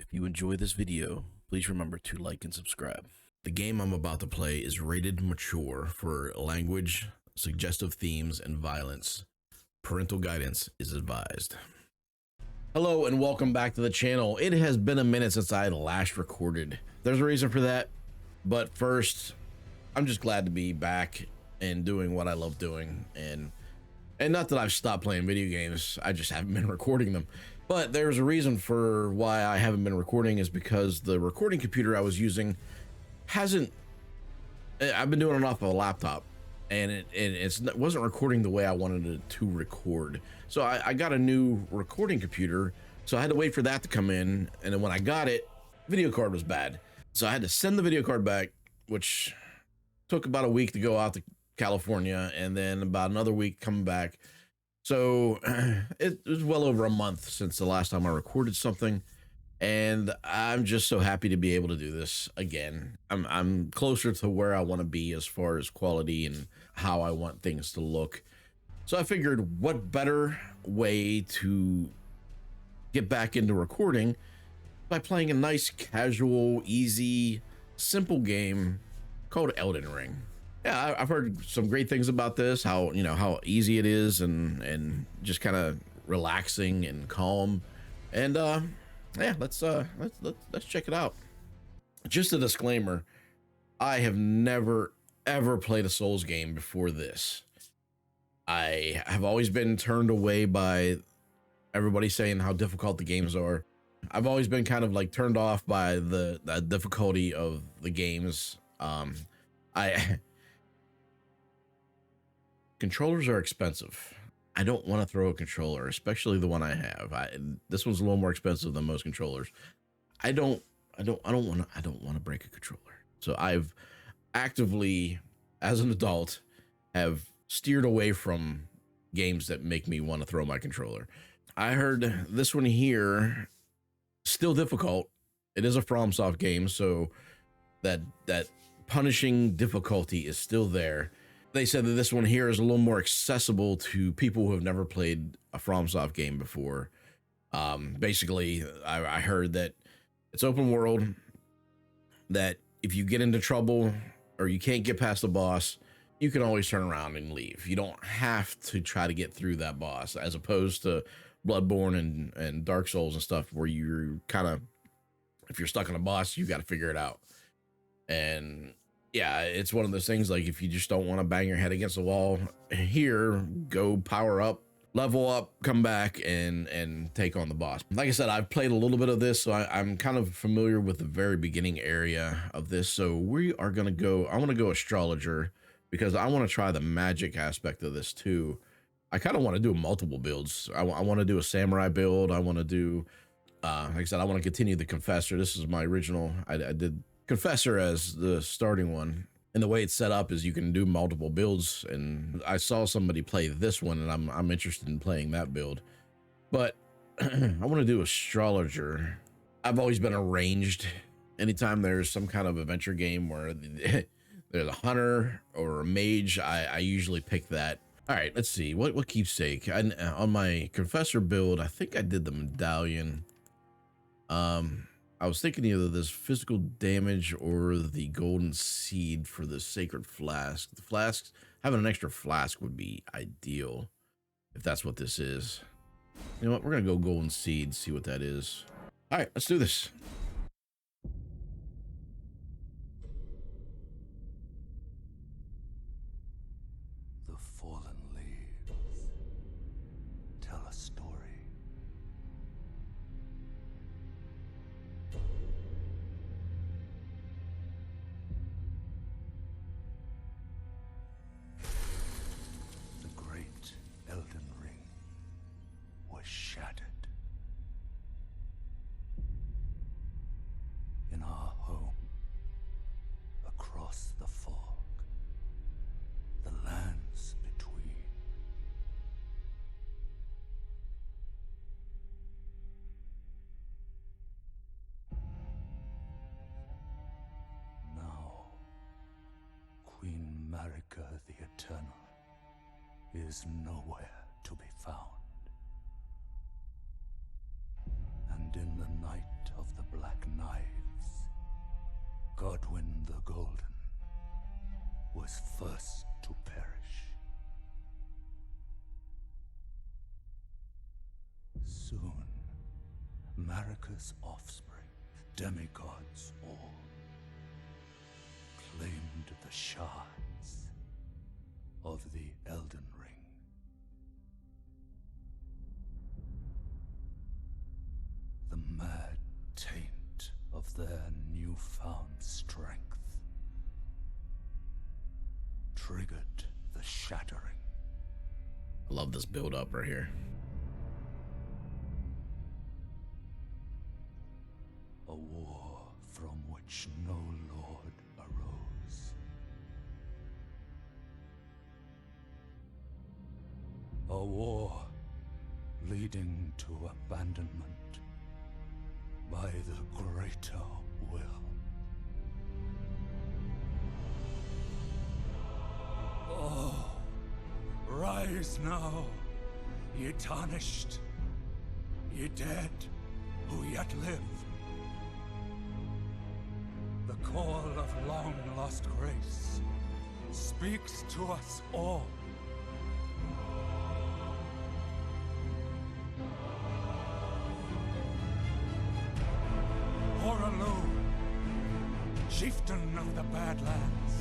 If you enjoy this video, please remember to like and subscribe. The game I'm about to play is rated mature for language, suggestive themes, and violence. Parental guidance is advised. Hello and welcome back to the channel. It has been a minute since I last recorded. There's a reason for that, but first, I'm just glad to be back and doing what I love doing. And not that I've stopped playing video games, I just haven't been recording them. But there's a reason for why I haven't been recording, is because the recording computer I was using I've been doing it off of a laptop, and it wasn't recording the way I wanted it to record. So I got a new recording computer, so I had to wait for that to come in, and then when I got it, video card was bad. So I had to send the video card back, which took about a week to go out to California, and then about another week coming back. So it was well over a month since the last time I recorded something, and I'm just so happy to be able to do this again. I'm closer to where I want to be as far as quality and how I want things to look. So I figured, what better way to get back into recording by playing a nice, casual, easy, simple game called Elden Ring. Yeah, I've heard some great things about this, how easy it is and just kind of relaxing and calm. And yeah, let's check it out. Just a disclaimer, I have never ever played a Souls game before this. I have always been turned away by everybody saying how difficult the games are. I've always been kind of like turned off by the difficulty of the games. Controllers are expensive. I don't want to throw a controller, especially the one I have. This one's a little more expensive than most controllers. I don't want to break a controller. So I've actively, as an adult, have steered away from games that make me want to throw my controller. I heard this one here still difficult. It is a FromSoft game, so that punishing difficulty is still there. They said that this one here is a little more accessible to people who have never played a FromSoft game before. Basically, I heard that it's open world, that if you get into trouble or you can't get past the boss, you can always turn around and leave. You don't have to try to get through that boss, as opposed to Bloodborne and Dark Souls and stuff, where you're kind of, if you're stuck on a boss, you got to figure it out. And yeah, it's one of those things, like, if you just don't want to bang your head against the wall, here, go power up, level up, come back and take on the boss. Like I said, I've played a little bit of this, so I'm kind of familiar with the very beginning area of this. So we are going to go, I want to go astrologer, because I want to try the magic aspect of this too. I kind of want to do multiple builds. I want to do a samurai build. I want to do, like I said, I want to continue the confessor. This is my original. I did confessor as the starting one, and the way it's set up is you can do multiple builds, and I saw somebody play this one, and I'm interested in playing that build. But I want to do astrologer. I've always been a ranged. Anytime there's some kind of adventure game where there's a hunter or a mage, I usually pick that. All right, let's see what keepsake. On my confessor build, I think I did the medallion. I was thinking either this physical damage or the golden seed for the sacred flask. The flasks, having an extra flask would be ideal if that's what this is. You know what? We're going to go golden seed, see what that is. All right, let's do this. The fallen leaves tell a story. The great Elden Ring was shattered. In our home, across the fog, the lands between. Now, Queen Marika the Eternal is nowhere to be found. And in the night of of the Black Knives, Godwyn the Golden was first to perish. Soon, Marika's offspring, demigods all, claimed the shards of the Elden Ring. The mad taint of their newfound strength triggered the shattering. I love this build up right here. A war from which no lord arose. A war leading to abandonment by the greater will. Oh, rise now, ye tarnished, ye dead who yet live. The call of long-lost grace speaks to us all. Horalu, chieftain of the Badlands,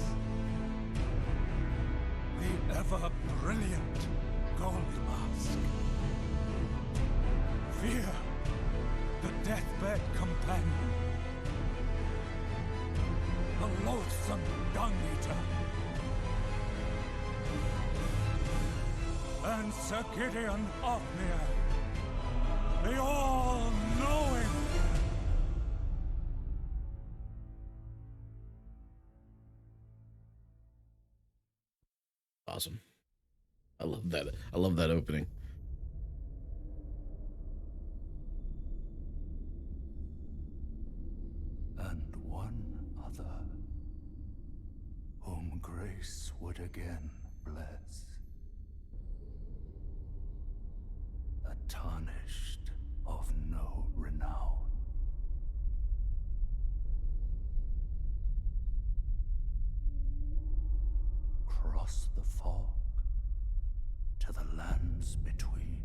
the ever-brilliant Gold Mask. Fear, the deathbed companion, the loathsome dung-eater, and Sir Gideon Ofnir, the all-knowing. Awesome. I love that. I love that opening. And one other, whom grace would again bless. A tarnished of no renown. Cross the fog to the lands between,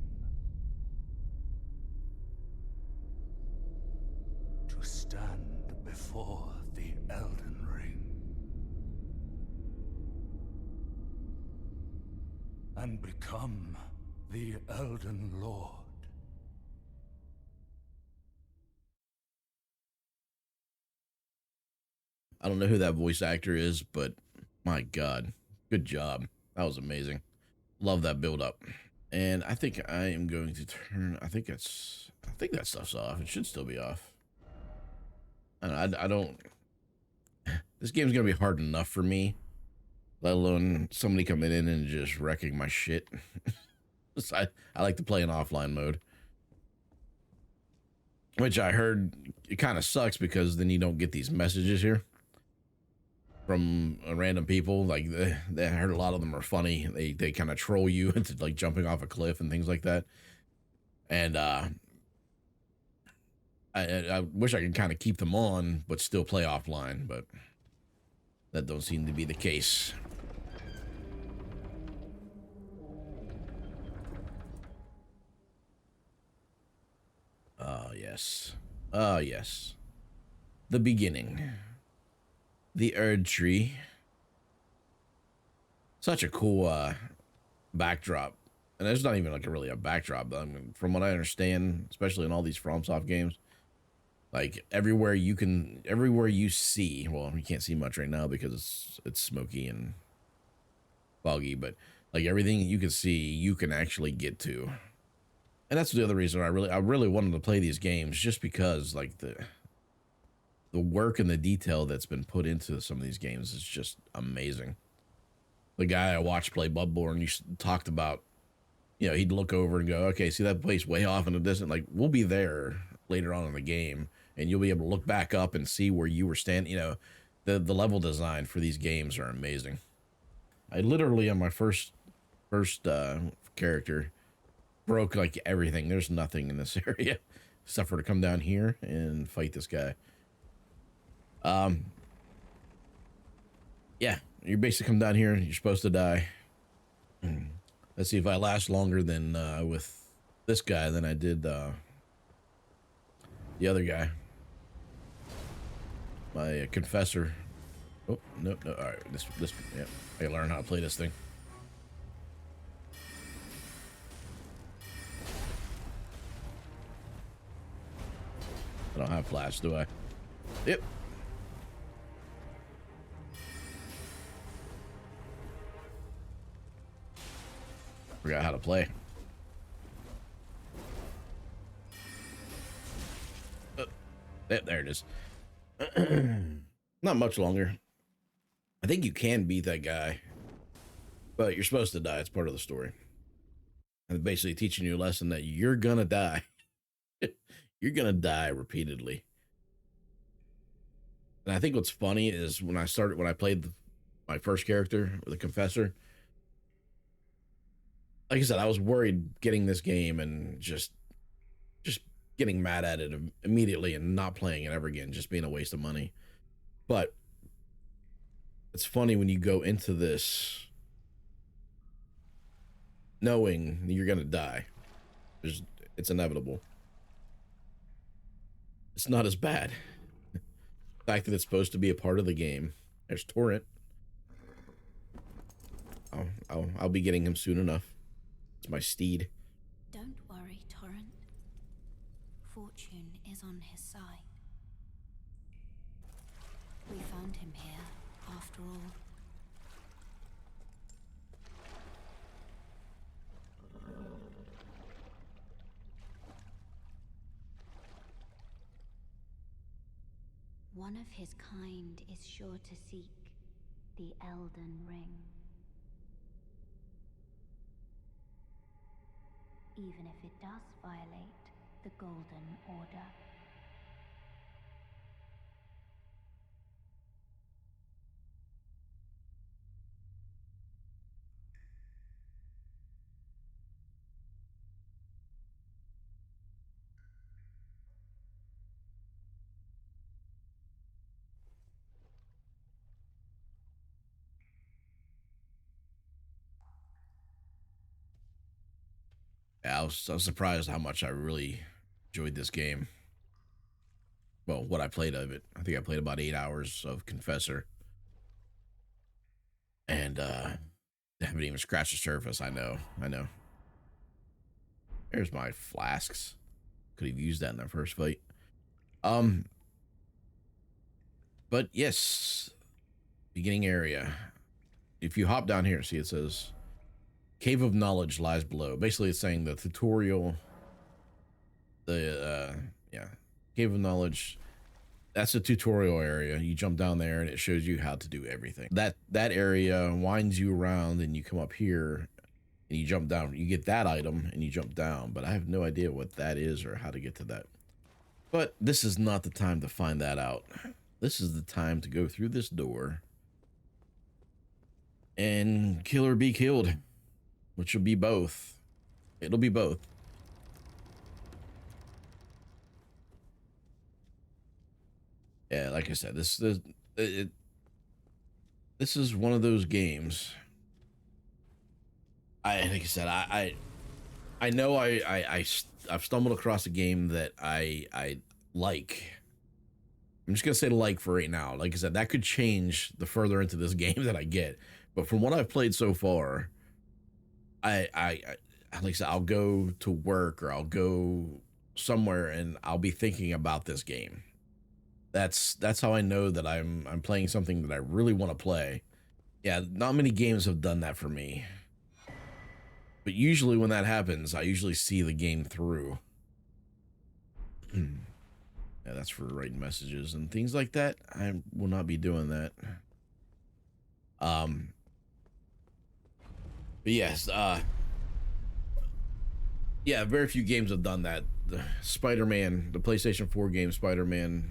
to stand before the Elden Ring and become the Elden Lord. I don't know who that voice actor is, but my God, good job. That was amazing. Love that build up. And I think I am going to turn, I think that stuff's off. It should still be off. I don't, this game's going to be hard enough for me, let alone somebody coming in and just wrecking my shit. So I like to play in offline mode, which I heard it kind of sucks because then you don't get these messages here from random people. Like I heard a lot of them are funny. They kind of troll you into like jumping off a cliff and things like that. And I wish I could kind of keep them on but still play offline, but that don't seem to be the case. Oh yes. Oh yes. The beginning. The Erd Tree. Such a cool backdrop. And it's not even like really a backdrop. I mean, from what I understand, especially in all these FromSoft games, like everywhere you see, well, you can't see much right now because it's smoky and foggy, but like everything you can see, you can actually get to. And that's the other reason I really wanted to play these games, just because like the work and the detail that's been put into some of these games is just amazing. The guy I watched play Bloodborne, you talked about, you know, he'd look over and go, okay, see that place way off in the distance? Like, we'll be there later on in the game, and you'll be able to look back up and see where you were standing. You know, the level design for these games are amazing. I literally, on my first character, broke like everything. There's nothing in this area. suffer to come down here and fight this guy. Yeah, you basically come down here and you're supposed to die. Let's see if I last longer than with this guy than I did the other guy. My confessor. Oh, no. All right, this, yeah. I gotta learn how to play this thing. I don't have flash, do I? Yep. Forgot how to play. There it is. Not much longer. I think you can beat that guy, but you're supposed to die. It's part of the story. And basically teaching you a lesson that you're gonna die. You're gonna die repeatedly. And I think what's funny is when I played my first character, the confessor, like I said, I was worried getting this game and just getting mad at it immediately and not playing it ever again, just being a waste of money. But it's funny when you go into this knowing you're gonna die. It's inevitable. It's not as bad. The fact that it's supposed to be a part of the game. There's Torrent. I'll be getting him soon enough. It's my steed. Don't worry, Torrent. Fortune is on his side. We found him here, after all. One of his kind is sure to seek the Elden Ring. Even if it does violate the Golden Order. Yeah, I was surprised how much I really enjoyed this game. Well, what I played of it. I think I played about 8 hours of Confessor. And haven't even scratched the surface. I know. There's my flasks. Could have used that in that first fight. But yes, beginning area. If you hop down here, see it says Cave of Knowledge lies below. Basically, it's saying the tutorial, Cave of Knowledge, that's the tutorial area. You jump down there and it shows you how to do everything. That area winds you around and you come up here and you jump down. You get that item and you jump down, but I have no idea what that is or how to get to that. But this is not the time to find that out. This is the time to go through this door and kill or be killed. Which will be both. It'll be both. Yeah, like I said, this is one of those games. Like I said, I know I've stumbled across a game that I like. I'm just gonna say like for right now. Like I said, that could change the further into this game that I get. But from what I've played so far, like I said, I'll go to work or I'll go somewhere and I'll be thinking about this game. That's how I know that I'm playing something that I really want to play. Yeah, not many games have done that for me. But usually when that happens, I usually see the game through. Yeah, that's for writing messages and things like that. I will not be doing that. But yes, yeah, very few games have done that. The Spider-Man, the PlayStation 4 game Spider-Man,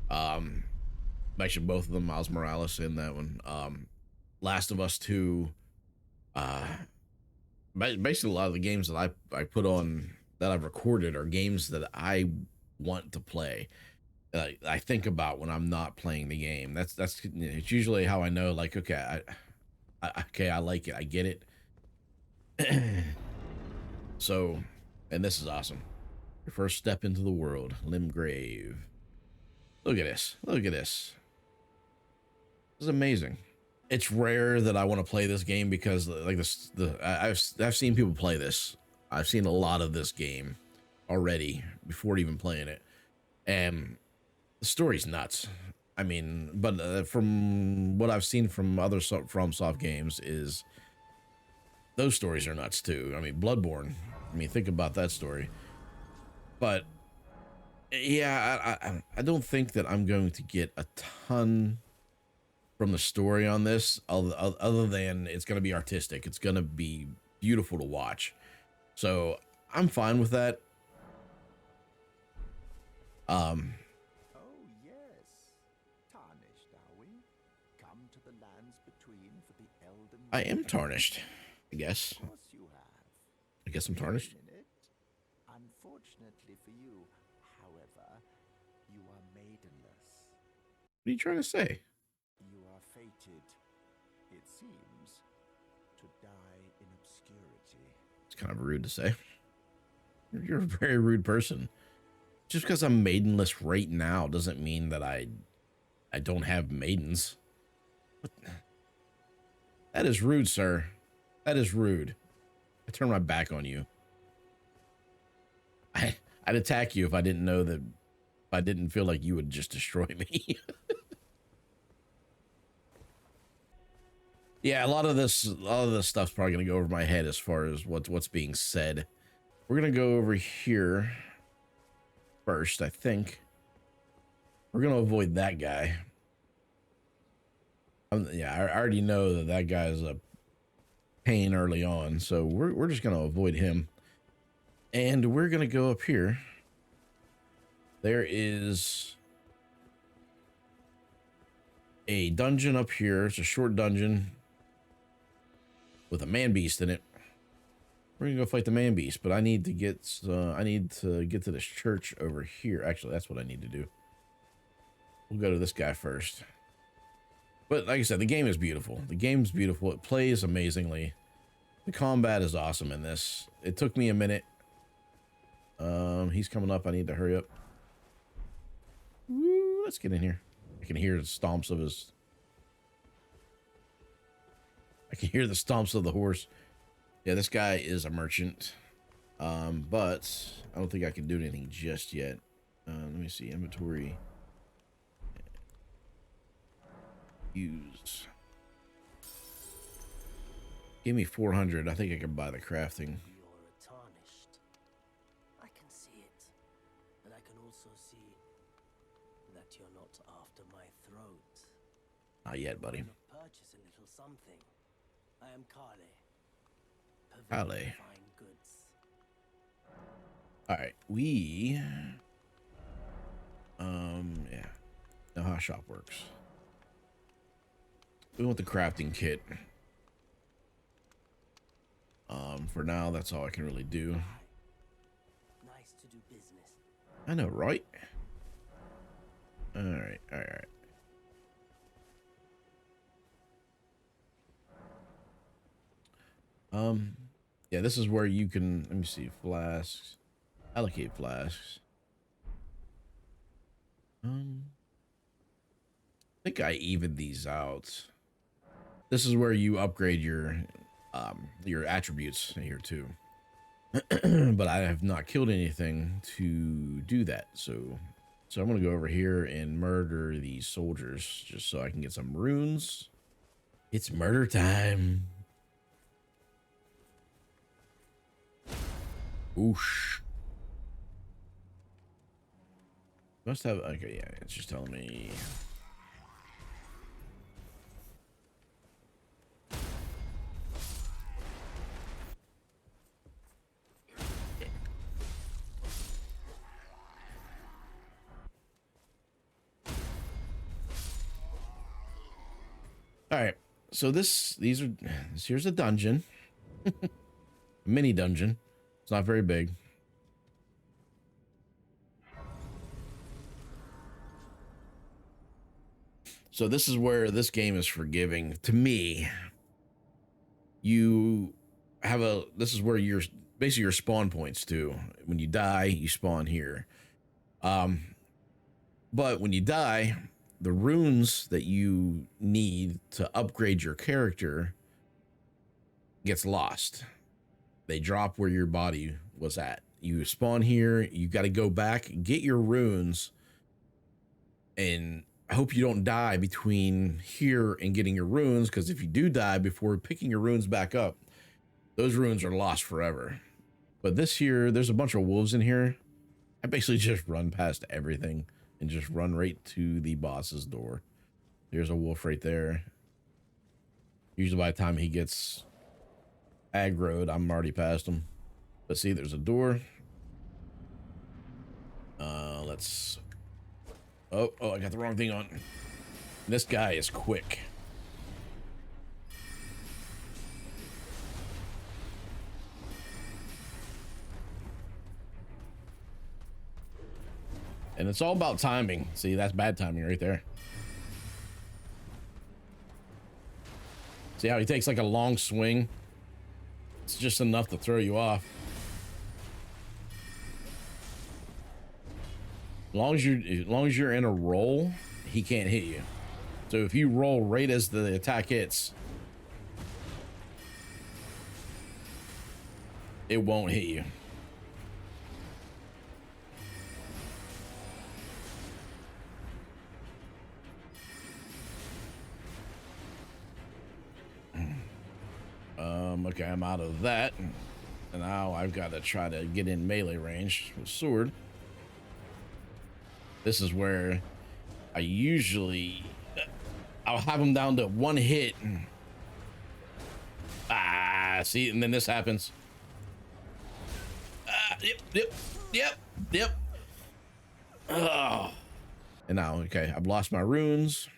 actually both of them, Miles Morales in that one. Last of Us 2, basically a lot of the games that I put on that I've recorded are games that I want to play. I think about when I'm not playing the game. That's it's usually how I know. Like, okay, okay, I like it. I get it. So, and this is awesome. Your first step into the world, Limgrave. Look at this. Look at this. This is amazing. It's rare that I want to play this game because like this, I've seen people play this. I've seen a lot of this game already before even playing it, and the story's nuts. I mean, but from what I've seen from other FromSoft games, is those stories are nuts too. I mean, Bloodborne. I mean, think about that story. But yeah, I don't think that I'm going to get a ton from the story on this, other than it's going to be artistic. It's going to be beautiful to watch. So I'm fine with that. Oh yes, tarnished are we? Come to the lands between for the Elden Ring. I am tarnished, I guess. Of course you have. I guess I'm tarnished. Wait a minute. Unfortunately for you, however, you are maidenless. What are you trying to say? You are fated, it seems, to die in obscurity. It's kind of rude to say. You're a very rude person. Just because I'm maidenless right now doesn't mean that I don't have maidens. That is rude, sir. That is rude. I turn my back on you. I'd attack you if I didn't know that, if I didn't feel like you would just destroy me. Yeah, a lot of this stuff's probably gonna go over my head as far as what's being said. We're gonna go over here first, I think. We're gonna avoid that guy. Yeah, I already know that guy's a pain early on, so we're just gonna avoid him. And we're gonna go up here. There is a dungeon up here. It's a short dungeon with a man beast in it. We're gonna go fight the man beast, but I need to get to this church over here. Actually, that's what I need to do. We'll go to this guy first. But like I said, the game is beautiful. The game's beautiful. It plays amazingly. The combat is awesome in this. It took me a minute. He's coming up. I need to hurry up. Woo, let's get in here. I can hear the stomps of his... I can hear the stomps of the horse. Yeah, this guy is a merchant. But I don't think I can do anything just yet. Let me see. Inventory. Use. Give me 400. I think I can buy the crafting. You're tarnished. I can see it. And I can also see that you're not after my throat. Not yet, buddy. Purchase a little something. I am Kale. Kale. Fine goods. All right, we yeah, know how shop works. We want the crafting kit. For now, that's all I can really do. Nice to do business. I know, right? All right. Yeah, this is where you can, let me see, flasks, allocate flasks. I think I evened these out. This is where you upgrade your attributes here too. But I have not killed anything to do that, so I'm gonna go over here and murder these soldiers just so I can get some runes. It's murder time. Oosh. Must have, okay, yeah, it's just telling me. All right, so here's a dungeon, mini dungeon. It's not very big. So this is where this game is forgiving to me. You have this is where you're basically your spawn points too. When you die, you spawn here. But when you die, the runes that you need to upgrade your character gets lost. They drop where your body was at. You spawn here, you got to go back, get your runes, and I hope you don't die between here and getting your runes, because if you do die before picking your runes back up, those runes are lost forever. But this here, there's a bunch of wolves in here. I basically just run past everything and just run right to the boss's door. There's a wolf right there. Usually by the time he gets aggroed, I'm already past him. But see, there's a door. Let's... Oh, I got the wrong thing on. This guy is quick. And it's all about timing. See, that's bad timing right there. See how he takes like a long swing? It's just enough to throw you off. As long as you're in a roll, he can't hit you. So if you roll right as the attack hits, it won't hit you. Okay, I'm out of that. And now I've got to try to get in melee range with sword. This is where I usually... I'll have him down to one hit. See, and then this happens. Yep. Oh. And now, okay, I've lost my runes.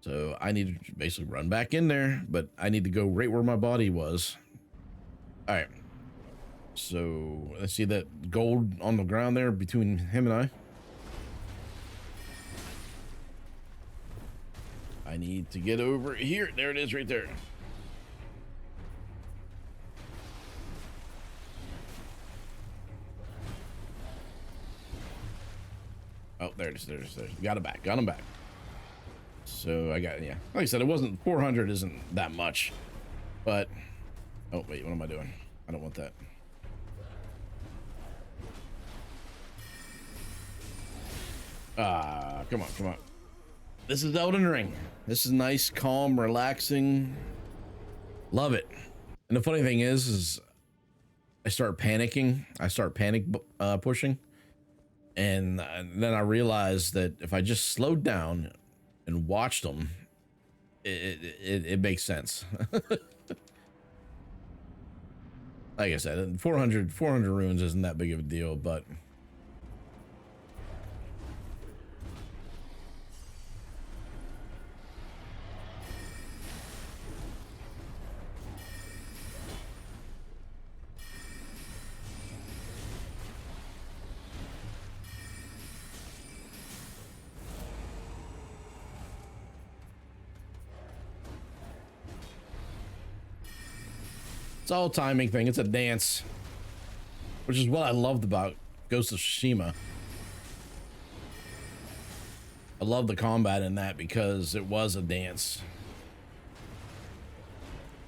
So I need to basically run back in there, but I need to go right where my body was. All right. So let's see that gold on the ground there between him and I need to get over here. There it is right there. Oh, there it is. There it is. Got him back. So I got, yeah, like I said, it wasn't 400 isn't that much, but oh wait, what am I doing? I don't want that. Come on. This is Elden Ring. This is nice, calm, relaxing. Love it. And the funny thing is I start panicking. I start panic pushing, and then I realized that if I just slowed down and watched them, it makes sense. Like I said, 400 runes isn't that big of a deal, but it's all a timing thing. It's a dance, which is what I loved about Ghost of Tsushima. I love the combat in that because it was a dance.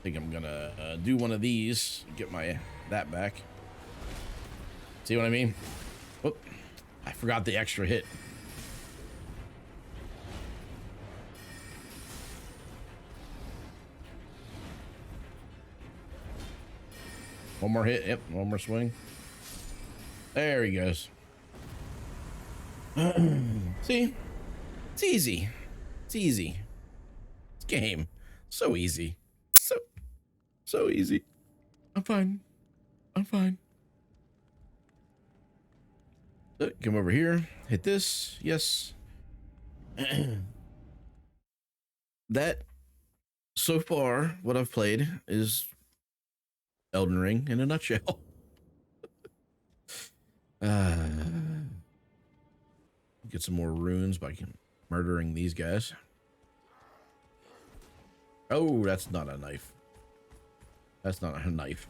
I think I'm gonna do one of these, get that back. See what I mean? Whoop, I forgot the extra hit. One more hit. Yep, one more swing. There he goes. See? It's easy. It's easy. This game. So easy. So easy. I'm fine. Come over here. Hit this. Yes. That, so far, what I've played is Elden Ring in a nutshell. Get some more runes by murdering these guys. Oh, that's not a knife. That's not a knife.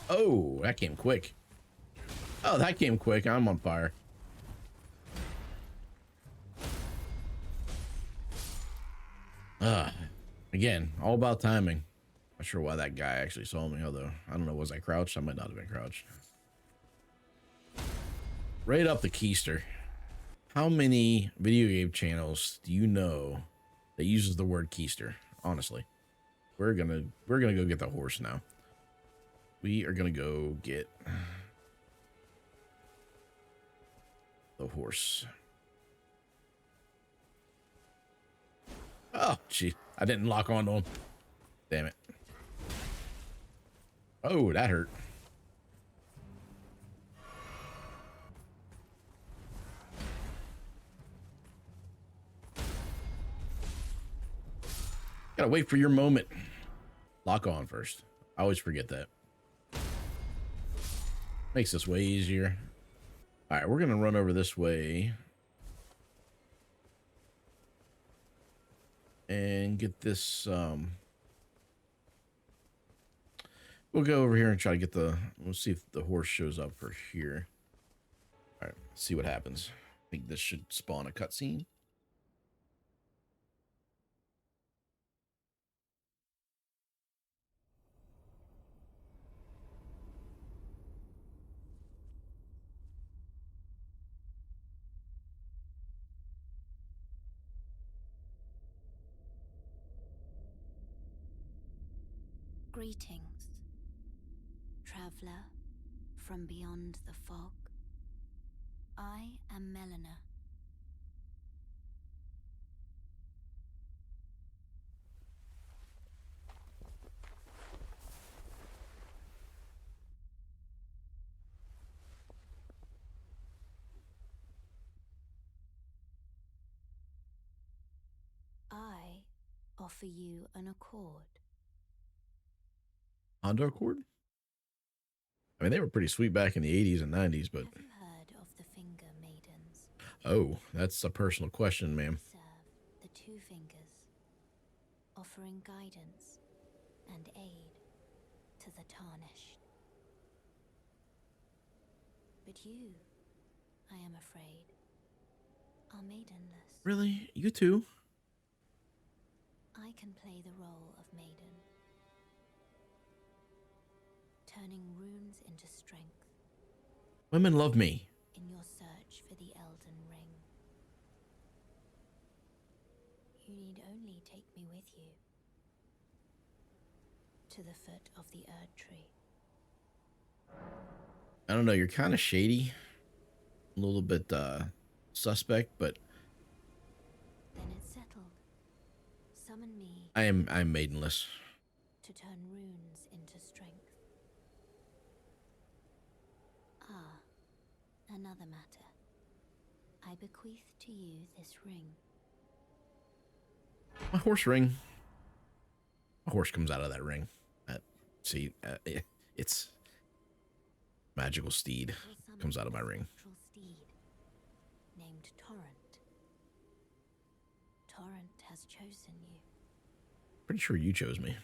Oh, that came quick. Oh, that came quick. I'm on fire. Again, all about timing. Not sure why that guy actually saw me, although I don't know, was I crouched? I might not have been crouched. Right up the keister. How many video game channels do you know that uses the word keister? Honestly, we're gonna go get the horse now. We are gonna go get the horse. Oh, gee, I didn't lock onto him. Damn it. Oh, that hurt. Gotta wait for your moment. Lock on first. I always forget that. Makes this way easier. All right, we're gonna run over this way and get this. We'll go over here and try to get the. We'll see if the horse shows up for here. All right, see what happens. I think this should spawn a cutscene. Greetings, traveler from beyond the fog. I am Melina. I offer you an accord. Hondo Accord? I mean, they were pretty sweet back in the 80s and 90s, but... Have you heard of the Finger Maidens? Oh, that's a personal question, ma'am. Serve the two fingers, offering guidance and aid to the tarnished. But you, I am afraid, are maidenless. Really? You too? I can play the role of maiden, turning runes into strength Women love me. in your search for the Elden Ring. You need only take me with you to the foot of the Erd Tree. I don't know, you're kind of shady. A little bit suspect, but Then it's settled. Summon me I'm maidenless. to turn runes into strength. Ah, another matter. I bequeath to you this ring. My horse ring. A horse comes out of that ring. See, it's magical steed comes out of my ring. Natural steed named Torrent. Torrent has chosen you. Pretty sure you chose me.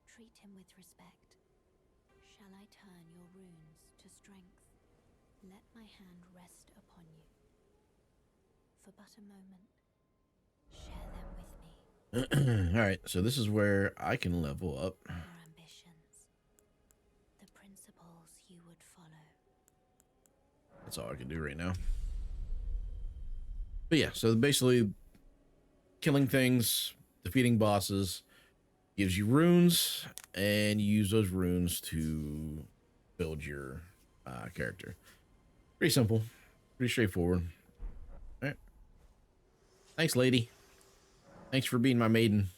Treat him with respect. Shall I turn your runes to strength? Let my hand rest upon you. For but a moment, share them with me. All right, so this is where I can level up. Your ambitions, the principles you would follow. That's all I can do right now. But yeah, so basically killing things, defeating bosses, gives you runes, and you use those runes to build your character. Pretty simple, pretty straightforward. All right. Thanks, lady. Thanks for being my maiden.